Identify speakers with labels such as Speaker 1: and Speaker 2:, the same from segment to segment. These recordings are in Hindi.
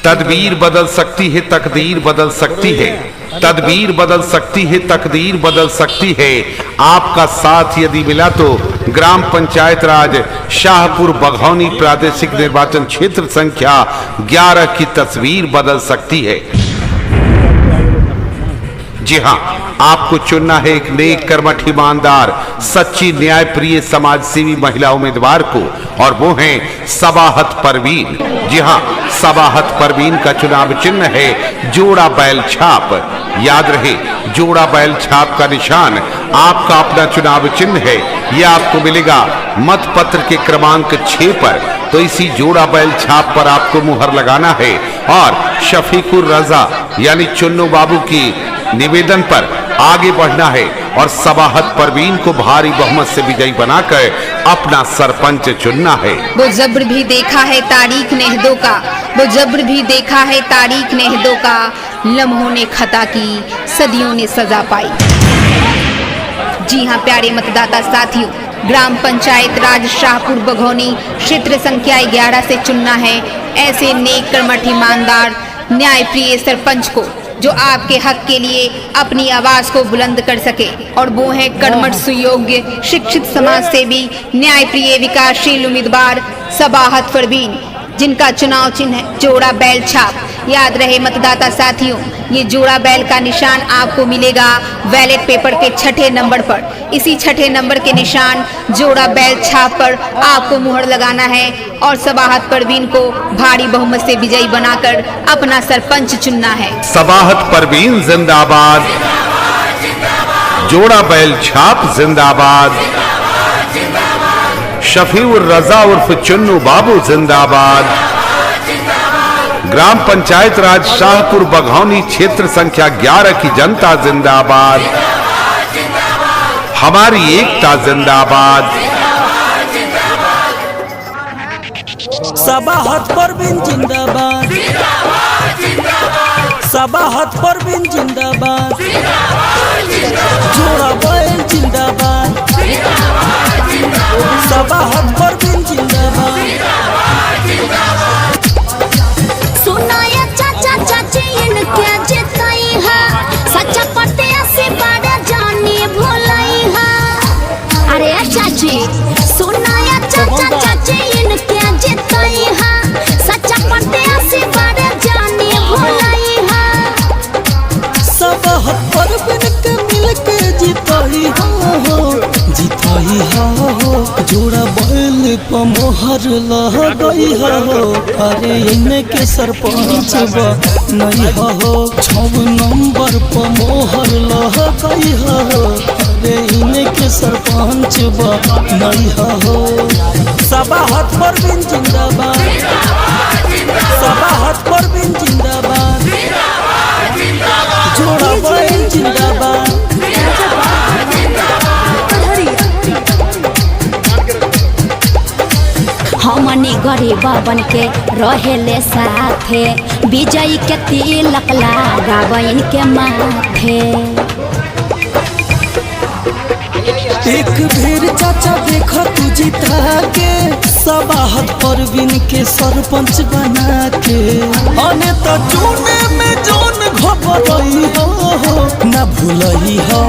Speaker 1: तदबीर बदल सकती है, तकदीर बदल सकती है। तदबीर बदल सकती है, तकदीर बदल सकती है। आपका साथ यदि मिला तो ग्राम पंचायत राज शाहपुर बघौनी प्रादेशिक निर्वाचन क्षेत्र संख्या 11 की तस्वीर बदल सकती है। जी हां, आपको चुनना है एक नेक, कर्मठ, ईमानदार, सच्ची, न्यायप्रिय, समाजसेवी महिला उम्मीदवार को, और वो हैं सबाहत परवीन। जी हां, सबाहत परवीन का चुनाव चिन्ह है जोड़ा बैल छाप। याद रहे, जोड़ा बैल छाप का निशान आपका अपना चुनाव चिन्ह है। यह आपको मिलेगा मत पत्र के क्रमांक 6 पर। तो इसी जोड़ा बैल छाप पर आपको मुहर लगाना है और शफीकुर रजा यानी चुन्नू बाबू की निवेदन पर आगे बढ़ना है और सबाहत परवीन को भारी बहुमत से विजयी बनाकर अपना सरपंच चुनना है।
Speaker 2: वो जब्र भी देखा है तारीख नेहदों का, वो जब्र भी देखा है तारीख नेहदों का, लम्हों ने खता की, सदियों ने सजा पाई। जी हाँ प्यारे मतदाता साथियों, ग्राम पंचायत राज शाहपुर बघौनी क्षेत्र संख्या 11 से चुनना है ऐसे नेक, कर्मठ, ईमानदार, न्यायप्रिय सरपंच को जो आपके हक के लिए अपनी आवाज को बुलंद कर सके। और वो है कर्मठ, सुयोग्य, शिक्षित, समाजसेवी, न्यायप्रिय, विकासशील उम्मीदवार सबाहत परवीन, जिनका चुनाव चिन्ह है जोड़ा बैल छाप। याद रहे मतदाता साथियों, ये जोड़ा बैल का निशान आपको मिलेगा बैलेट पेपर के 6ठे नंबर पर। इसी 6ठे नंबर के निशान जोड़ा बैल छाप पर आपको मुहर लगाना है और सबाहत परवीन को भारी बहुमत से विजयी बनाकर अपना सरपंच चुनना है।
Speaker 1: सबाहत परवीन जिंदाबाद, जोड़ा बैल छाप जिंदाबाद, शफीउर रजा उर्फ चुन्नू बाबू जिंदाबाद, ग्राम पंचायत राज शाहपुर बघौनी क्षेत्र संख्या 11 की जनता जिंदाबाद, हमारी एकता जिंदाबाद।
Speaker 3: सबाहत परवीन जिंदाबाद, सबाहत परवीन जिंदाबाद, जोड़ा बैल जिंदाबाद, सबाहत परवीन जिंदाबाद।
Speaker 4: सुनाया चाचा चाची इनके जिताई है, सच्चा पते से बड़ा जाने भोलाई है। अरे चाची सुनाया चाचा चाची इनके जिताई है, सच्चा पते से बड़ा जाने भोलाई है।
Speaker 3: सबाहत परवीन के मिलके जिताई हो, जिताई हो, जोड़ा बैल पर मोहर लगई हो। अरे इनके सरपंच नहीं हो, 6 नंबर पर मोहर लगई हो। अरे इनके सरपंच नहीं हो। सबाहत परवीन जिंदाबाद, सबाहत परवीन जिंदाबाद, जोड़ा बैल जिंदाबाद।
Speaker 4: हमने गरीब बन के रहेले साथे, विजयी के तिलक लगाव इनके माथे।
Speaker 3: एक बेर चाचा देखा तू जिता के, सबाहत परवीन के सरपंच बना के। अने तो चुने में जोन घबराई हो, ना भूलई हो,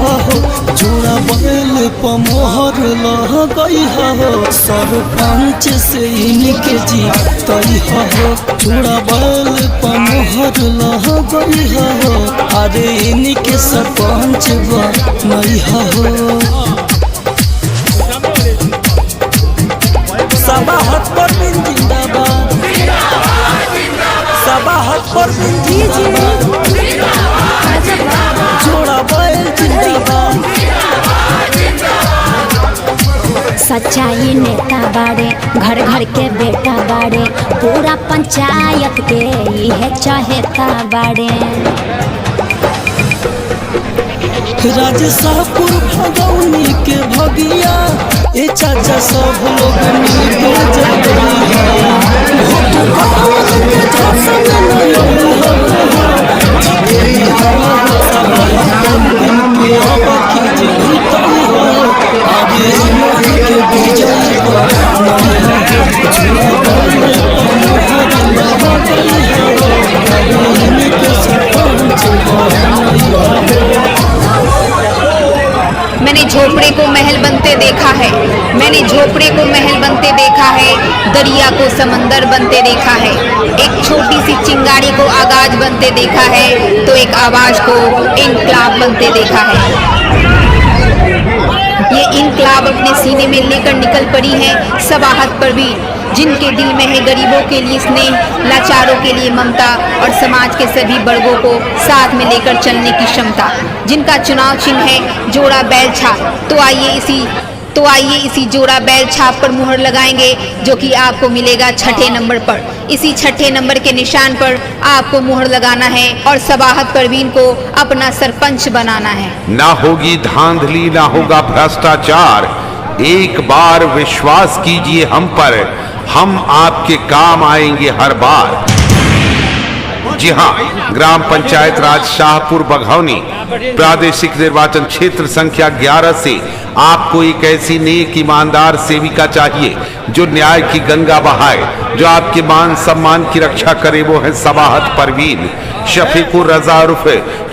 Speaker 3: जोड़ा बैल पर मोहर लगई हो। सरपंच से इनके जीतई हो, जोड़ा बैल पर मोहर लगई हो। अरे इनके सरपंच बनई हो। सबाहत परवीन जिंदाबाद, सबाहत परवीन जिंदाबाद, जोड़ा बैल जिंदाबाद।
Speaker 4: सच्चाई नेता बाड़े, घर घर के बेटा बाड़े, पूरा पंचायत के यह चाहेता बाड़े।
Speaker 3: राज शाहपुर भगौनी के भगिया, ए चाचा सब लोग मिलके जल्दी
Speaker 2: झोपड़े को महल बनते देखा है, मैंने झोपड़े को महल बनते देखा है, दरिया को समंदर बनते देखा है। एक छोटी सी चिंगारी को आगाज बनते देखा है, तो एक आवाज को इनकलाब बनते देखा है। ये इनकलाब अपने सीने में लेकर निकल पड़ी है सबाहत परवीन, जिनके दिल में है गरीबों के लिए स्नेह, लाचारों के लिए ममता और समाज के सभी वर्गों को साथ में लेकर चलने की क्षमता, जिनका चुनाव चिन्ह है जोड़ा बैल छाप। तो आइए इसी जोड़ा बैल छाप पर मुहर लगाएंगे, जो कि आपको मिलेगा छठे नंबर पर। इसी छठे नंबर के निशान पर आपको मुहर लगाना है और सबाहत परवीन को अपना सरपंच बनाना है।
Speaker 1: ना होगी धांधली, ना होगा भ्रष्टाचार, एक बार विश्वास कीजिए हम पर, हम आपके काम आएंगे हर बार। जी हां, ग्राम पंचायत राज शाहपुर बघौनी प्रादेशिक निर्वाचन क्षेत्र संख्या 11 से आपको एक ऐसी नेक ईमानदार सेविका चाहिए जो न्याय की गंगा बहाए, जो आपके मान सम्मान की रक्षा करे। वो है सबाहत परवीन। शफीकुर रजा उर्फ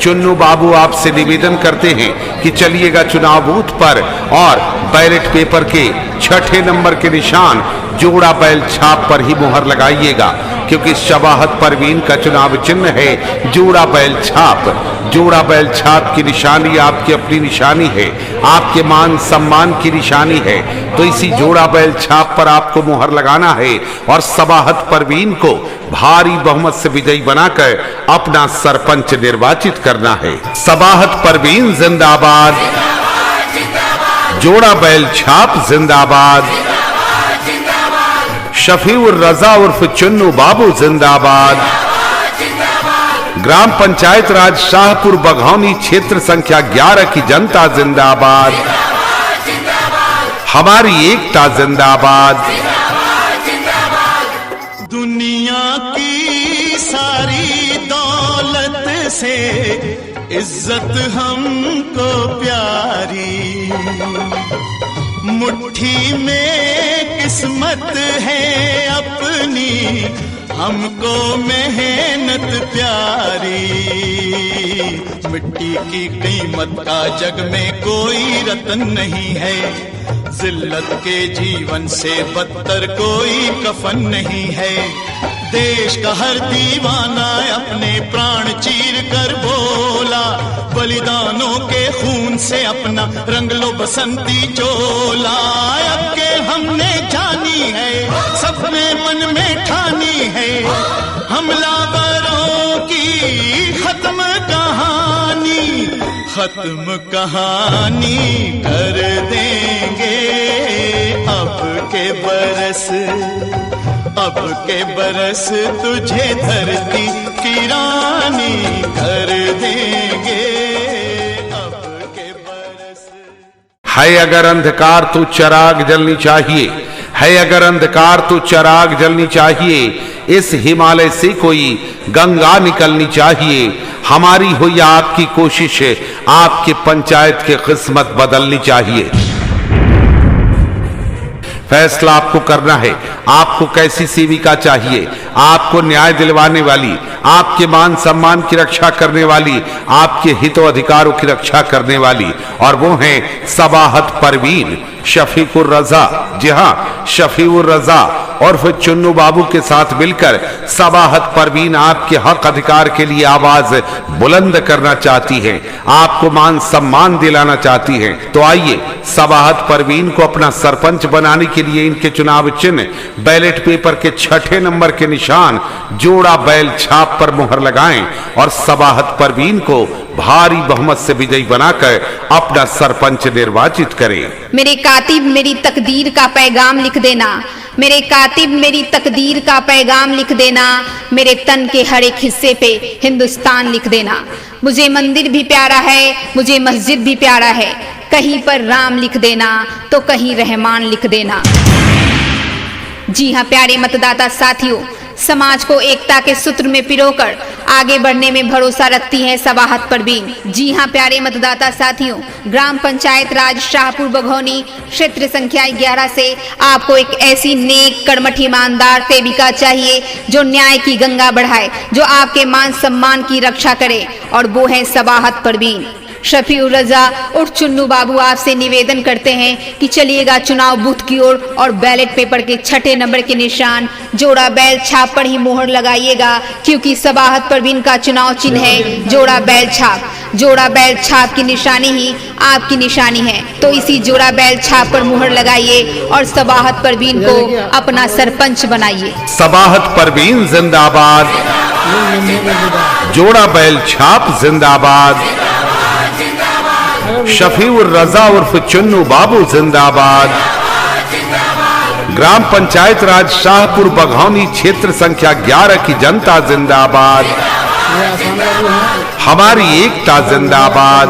Speaker 1: चुन्नू बाबू आपसे निवेदन करते हैं कि चलिएगा चुनाव बूथ पर और बैलेट पेपर के छठे नंबर के निशान जोड़ा बैल छाप पर ही मुहर लगाइएगा, क्योंकि सबाहत परवीन का चुनाव चिन्ह है जोड़ा बैल छाप। जोड़ा बैल छाप की निशानी आपकी अपनी निशानी है, आपके मान सम्मान की निशानी है। तो इसी जोड़ा बैल छाप पर आपको मुहर लगाना है और सबाहत परवीन को भारी बहुमत से विजयी बनाकर अपना सरपंच निर्वाचित करना है। सबाहत परवीन जिंदाबाद, जोड़ा बैल छाप जिंदाबाद, शफीउर रजा उर्फ चुन्नू बाबू जिंदाबाद, ग्राम पंचायत राज शाहपुर बघौनी क्षेत्र संख्या 11 की जनता जिंदाबाद, हमारी एकता जिंदाबाद।
Speaker 5: दुनिया की सारी दौलत से इज्जत हमको प्यारी, मुट्ठी में किस्मत है अपनी, हमको मेहनत प्यारी। मिट्टी की कीमत का जग में कोई रतन नहीं है, जिल्लत के जीवन से बदतर कोई कफन नहीं है। देश का हर दीवाना अपने प्राण चीर कर बोला, बलिदानों के खून से अपना रंग लो बसंती चोला। अब के हमने जानी है, सबने मन में ठानी है, हमलावरों की खत्म कहानी, खत्म कहानी कर देंगे। अब के बरस तुझे धरती की रानी कर देंगे। अब के बरस
Speaker 1: है अगर अंधकार तो चिराग जलनी चाहिए, है अगर अंधकार तो चिराग जलनी चाहिए, इस हिमालय से कोई गंगा निकलनी चाहिए। हमारी हो या आपकी कोशिश, आपके पंचायत की किस्मत बदलनी चाहिए। फैसला आपको करना है, आपको कैसी सेविका चाहिए, आपको न्याय दिलवाने वाली, आपके मान सम्मान की रक्षा करने वाली, आपके हितों अधिकारों की रक्षा करने वाली, और वो हैं सबाहत परवीन, शफीकुर रजा। जी हाँ, शफीउर रजा और फिर चुन्नू बाबू के साथ मिलकर सबाहत परवीन आपके हक अधिकार के लिए आवाज बुलंद करना चाहती है, आपको मान सम्मान दिलाना चाहती है। तो आइए सबाहत परवीन को अपना सरपंच बनाने के लिए इनके चुनाव चिन्ह बैलेट पेपर के छठे नंबर के निशान जोड़ा बैल छाप पर मुहर लगाएं और सबाहत परवीन को भारी बहुमत से विजयी बनाकर अपना सरपंच निर्वाचित करें।
Speaker 2: मेरे कातिब मेरी तकदीर का पैगाम लिख देना, मेरे कातिब मेरी तकदीर का पैगाम लिख देना, मेरे तन के हर एक हिस्से पे हिंदुस्तान लिख देना। मुझे मंदिर भी प्यारा है, मुझे मस्जिद भी प्यारा है, कहीं पर राम लिख देना तो कहीं रहमान लिख देना। जी हाँ प्यारे मतदाता साथियों, समाज को एकता के सूत्र में पिरोकर आगे बढ़ने में भरोसा रखती है सबाहत परवीन। जी हाँ प्यारे मतदाता साथियों, ग्राम पंचायत राज शाहपुर बघौनी क्षेत्र संख्या 11 से आपको एक ऐसी नेक कर्मठ ईमानदार सेविका चाहिए जो न्याय की गंगा बढ़ाए, जो आपके मान सम्मान की रक्षा करे, और वो है सबाहत परवीन। शफीउर रजा और चुन्नू बाबू आपसे निवेदन करते हैं कि चलिएगा चुनाव बूथ की ओर और बैलेट पेपर के 6ठे नंबर के निशान जोड़ा बैल छाप पर ही मोहर लगाइएगा, क्योंकि सबाहत परवीन का चुनाव चिन्ह है जोड़ा बैल छाप। जोड़ा बैल छाप की निशानी ही आपकी निशानी है, तो इसी जोड़ा बैल छाप पर मुहर लगाइए और सबाहत परवीन को अपना सरपंच बनाइए।
Speaker 1: सबाहत परवीन जिंदाबाद, जोड़ा बैल छाप जिंदाबाद, शफीउर रजा उर्फ चुन्नू बाबू जिंदाबाद, ग्राम पंचायत राज शाहपुर बघौनी क्षेत्र संख्या 11 की जनता जिंदाबाद, हमारी एकता जिंदाबाद।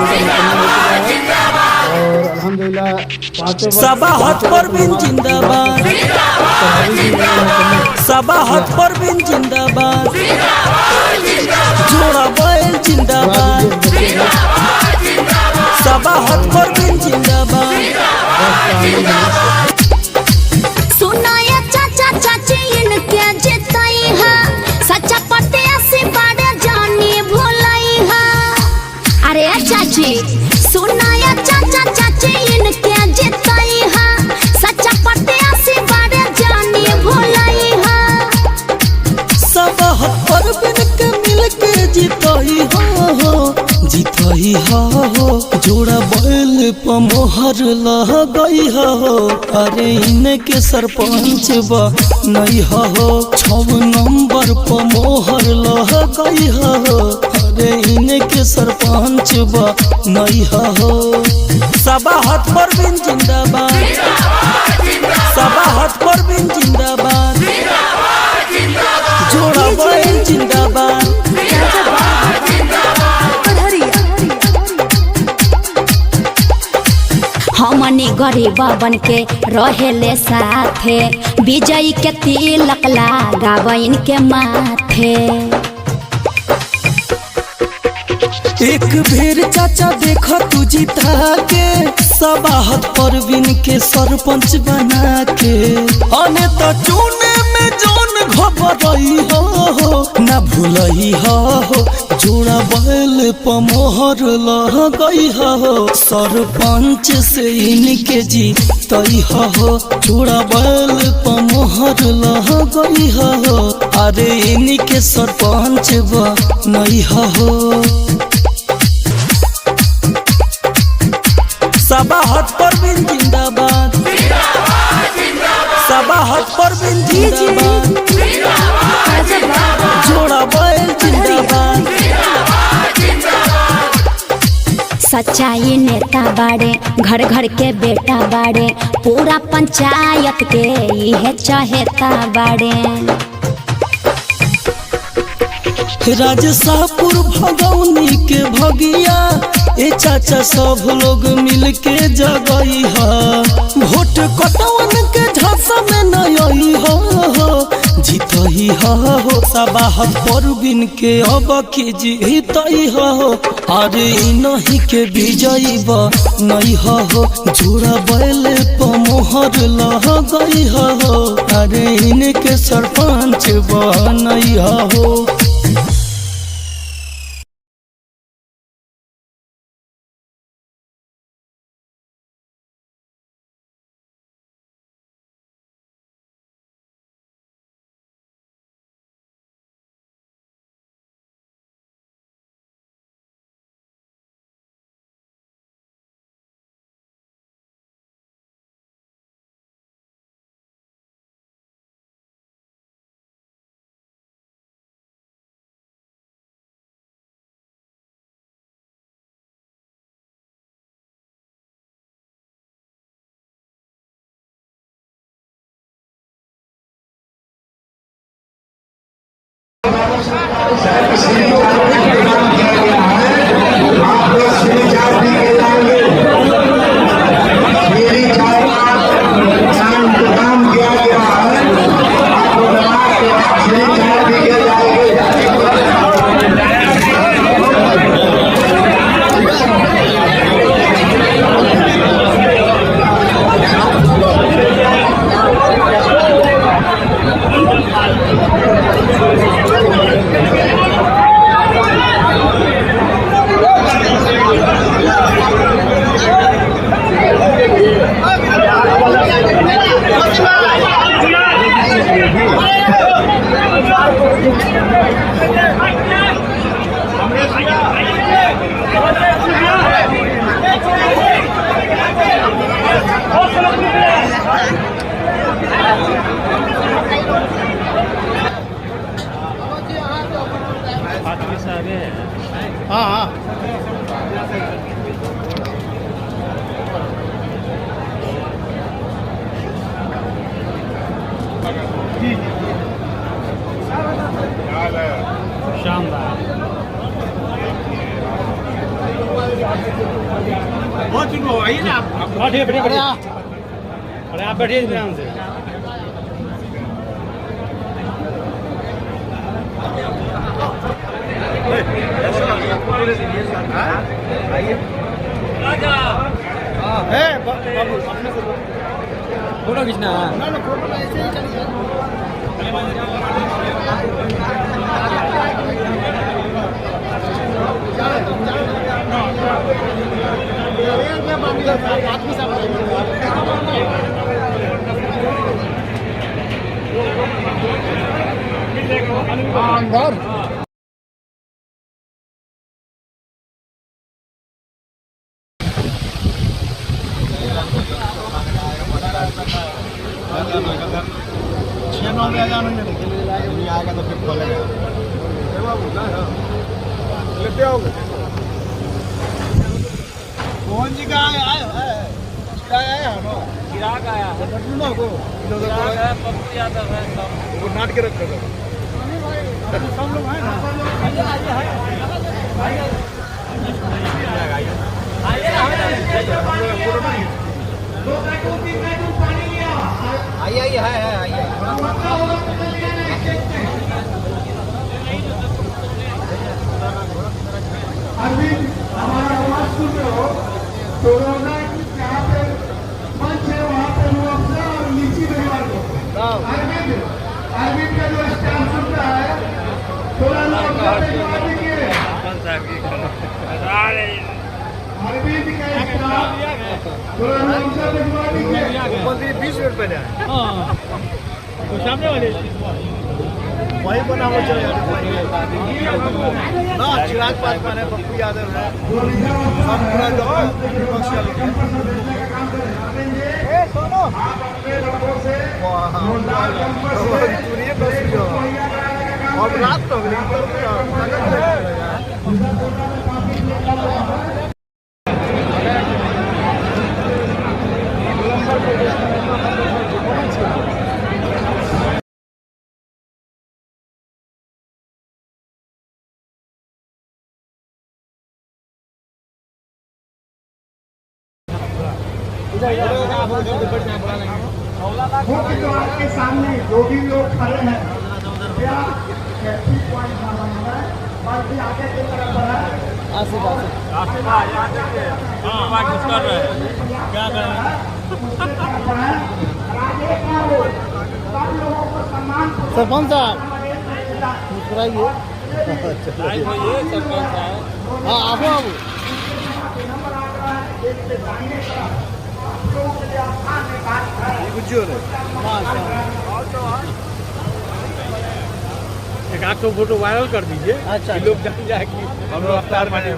Speaker 3: सबाहत परवीन जिंदाबाद, सबाहत परवीन जिंदाबाद, जोड़ा बैल जिंदाबाद, सबाहत परवीन जिंदाबाद।
Speaker 4: सुनाया चाचा चाची इनके जिताई है, सच्चा पते से बड़े जानी भोलाई है। अरे चाची सुनाया चाचा चाची इनके जिताई है, सच्चा पते से बड़े जानी भोलाई है।
Speaker 3: सबाहत परवीन के मिलके जिताई हो, जिताई हो, जोड़ा बैल पर मोहर लगाई हो। अरे इनके सरपंच बा नहीं हो, 6 नंबर पर मोहर लगाई हो। अरे इनके सरपंच बा नहीं हो। सबाहत परवीन जिंदाबाद, सबाहत परवीन जिंदाबाद, जोड़ा बैल जिंदाबाद।
Speaker 4: हमने गरीब बन के रहेले साथे, विजयी के तिलक लगाव इनके माथे।
Speaker 3: एक बेर चाचा देखा तू जिता के, सबाहत परवीन के सरपंच बना के। अने तो चुने में जोन घबराई हो, न भूलई हो, जोड़ा बैल पर मोहर लगाई हो। सरपंच से इनके जीतई हो, जोड़ा बैल पर मोहर लगाई हो। अरे इनके सरपंच बनई हो। सबाहत परवीन जिंदाबाद, सबाहत परवीन जिंदाबाद, जोड़ा बैल जिंदाबाद।
Speaker 4: सच्चाई नेता बाड़े, घर घर के बेटा बाड़े, पूरा पंचायत के यह चहेता बाड़े।
Speaker 3: राजशाहपुर भगौनी के भगिया, ए चाचा सब लोग मिल के जगई है। वोट कटवन के झांसा में नई हो, जीतई हो। सबाहत परवीन के अब की जीतई हो। अरे नहीं के विजयी नहीं हो, जोड़ा बैल पर मोहर लगई हो। अरे इनके सरपंच बनई हो।
Speaker 6: हाँ हाँ शानदार बहुत चुनो आइए ना आप बैठिए बैठिए बैठिए अरे आप बैठिए ध्यान से फोटो खींचना है ना फोटो ऐसे ही चलेगा अंदर आएगा तो फिर खोलेगा लेते आओगे मोहन जी का आया चिराग आया पप्पू यादव है सब नाट के रखेगा सब लोग हैं आइए आइए
Speaker 7: अरविंद हमारा आवाज सुन रहे हो तो यहाँ पे मंच है वहाँ पे मुआवजा और लीची परिवार को अरविंद का जो स्टैंड सुनता है थोड़ा मुआवजा भिजवा दीजिए अरविंद का स्टैंड थोड़ा मुआवजा भिजवा दीजिए
Speaker 6: 20 मिनट पहले तो सामने वाले वही बना हुआ ना चिराग पासवान है पप्पू यादव है सब पूरा विपक्ष और रात तो
Speaker 7: मुख्य द्वार के सामने जो भी लोग खड़े हैं क्या ट्रैफिक पॉइंट बना है बाकी आगे की तरफ बढ़ा
Speaker 6: क्या कर रहे हैं सरपंच साहब मुस्कुराइए सरपंच साहब हाँ आबो आबो एक आध तो फोटो वायरल कर दीजिए अच्छा लोग जान जाए कि हम लोग अवतार बने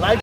Speaker 6: लाइव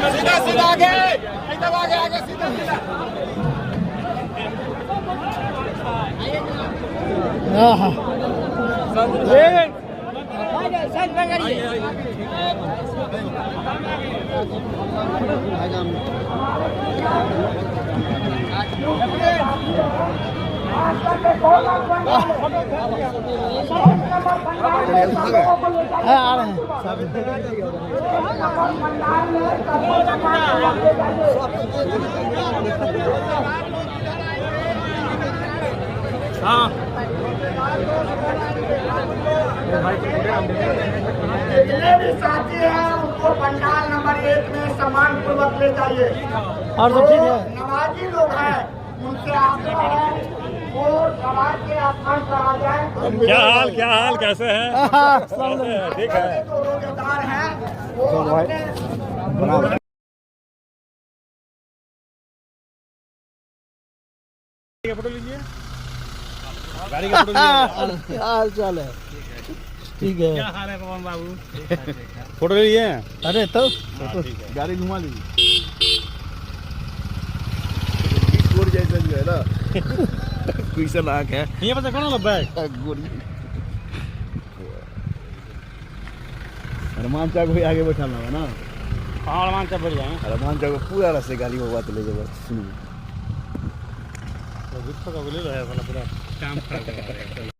Speaker 6: सीधा सीधा आगे एकदम आगे आगे सीधा सीधा हाँ आ रहे हैं हाँ
Speaker 7: जितने भी साथी हैं उनको पंडाल नंबर 1 में सम्मान पूर्वक ले जाइए। और सब ठीक है, नवाजी लोग हैं उनसे आग्रह है वो समाज के स्थान पर आ जाए।
Speaker 6: क्या हाल कैसे है? ठीक है,
Speaker 7: जो रोजेदार हैं वो अपने
Speaker 6: फोटो लीजिए, गाड़ी का फोटो लीजिए।
Speaker 3: हाल चाल है, ठीक है।
Speaker 6: क्या हाल है पवन बाबू? फोटो ले लिए?
Speaker 3: अरे तो
Speaker 6: गाड़ी घुमा लीजिए।
Speaker 8: जैसा जो है ना कैसा नाक है
Speaker 6: ये पता कौन लब्बा है?
Speaker 8: हनुमान चाक को आगे बैठाना है ना।
Speaker 6: हाँ, हनुमान चाक बैठ जाए।
Speaker 8: हनुमान चाक को पूरा रास्ते गाड़ी में बात ले जाओ। सुनो
Speaker 6: तो गुस्सा का बोले रहा है पूरा काम खराब करवा रहा है।